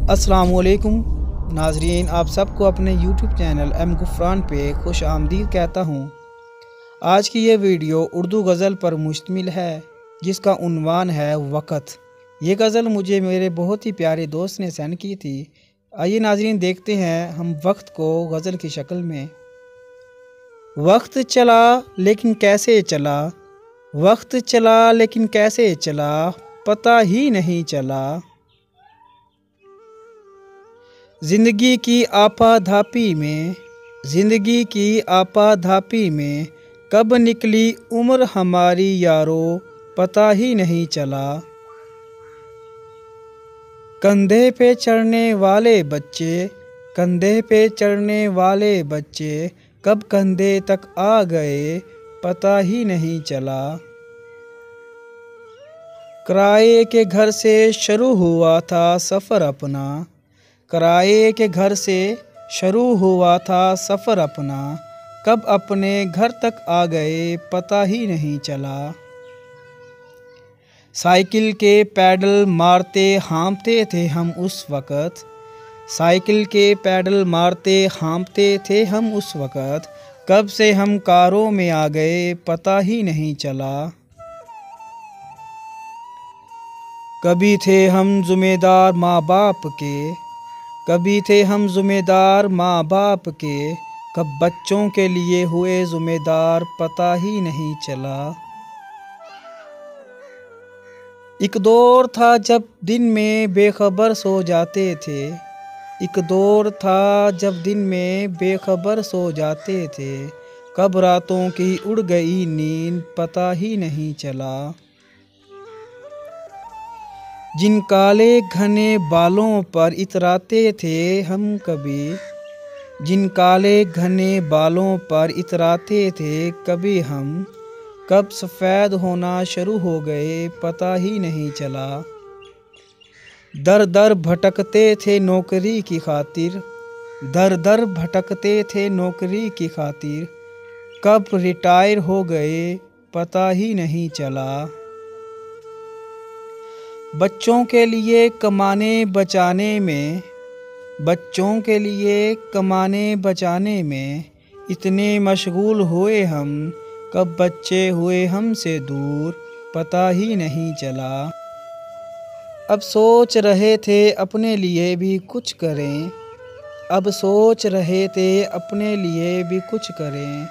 अस्सलाम वालेकुम नाजरीन, आप सबको अपने यूट्यूब चैनल एम गुफरान पे खुश आमदीद कहता हूँ। आज की ये वीडियो उर्दू गज़ल पर मुश्तमिल है जिसका उन्वान है वक़्त। ये गज़ल मुझे मेरे बहुत ही प्यारे दोस्त ने सेंड की थी। आइए नाजरीन देखते हैं हम वक्त को गज़ल की शक्ल में। वक्त चला लेकिन कैसे चला, वक्त चला लेकिन कैसे चला, पता ही नहीं चला। ज़िंदगी की आपाधापी में, ज़िंदगी की आपाधापी में, कब निकली उम्र हमारी यारो, पता ही नहीं चला। कंधे पे चढ़ने वाले बच्चे, कंधे पे चढ़ने वाले बच्चे, कब कंधे तक आ गए, पता ही नहीं चला। किराए के घर से शुरू हुआ था सफ़र अपना, किराए के घर से शुरू हुआ था सफ़र अपना, कब अपने घर तक आ गए, पता ही नहीं चला। साइकिल के पैडल मारते हाँफते थे हम उस वक़्त, साइकिल के पैडल मारते हाँफते थे हम उस वक़्त, कब से हम कारों में आ गए, पता ही नहीं चला। कभी थे हम ज़िम्मेदार माँ बाप के, कभी थे हम ज़िम्मेदार माँ बाप के, कब बच्चों के लिए हुए ज़िम्मेदार, पता ही नहीं चला। एक दौर था जब दिन में बेखबर सो जाते थे, एक दौर था जब दिन में बेखबर सो जाते थे, कब रातों की उड़ गई नींद, पता ही नहीं चला। जिन काले घने बालों पर इतराते थे हम कभी, जिन काले घने बालों पर इतराते थे कभी हम, कब सफ़ेद होना शुरू हो गए, पता ही नहीं चला। दर दर भटकते थे नौकरी की खातिर, दर दर भटकते थे नौकरी की खातिर, कब रिटायर हो गए, पता ही नहीं चला। बच्चों के लिए कमाने बचाने में, बच्चों के लिए कमाने बचाने में इतने मशगूल हुए हम, कब बच्चे हुए हमसे दूर, पता ही नहीं चला। अब सोच रहे थे अपने लिए भी कुछ करें, अब सोच रहे थे अपने लिए भी कुछ करें,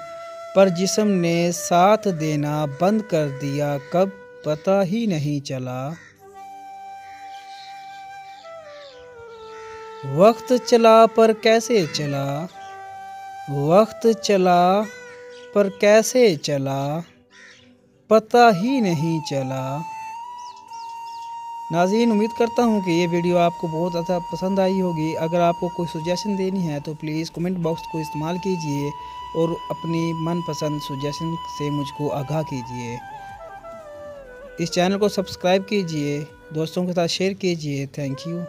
पर जिस्म ने साथ देना बंद कर दिया, कब पता ही नहीं चला। वक्त चला पर कैसे चला, वक्त चला पर कैसे चला, पता ही नहीं चला। नाज़रीन, उम्मीद करता हूँ कि ये वीडियो आपको बहुत ज़्यादा पसंद आई होगी। अगर आपको कोई सजेशन देनी है तो प्लीज़ कमेंट बॉक्स को इस्तेमाल कीजिए और अपनी मनपसंद सजेशन से मुझको आगाह कीजिए। इस चैनल को सब्सक्राइब कीजिए, दोस्तों के साथ शेयर कीजिए। Thank you.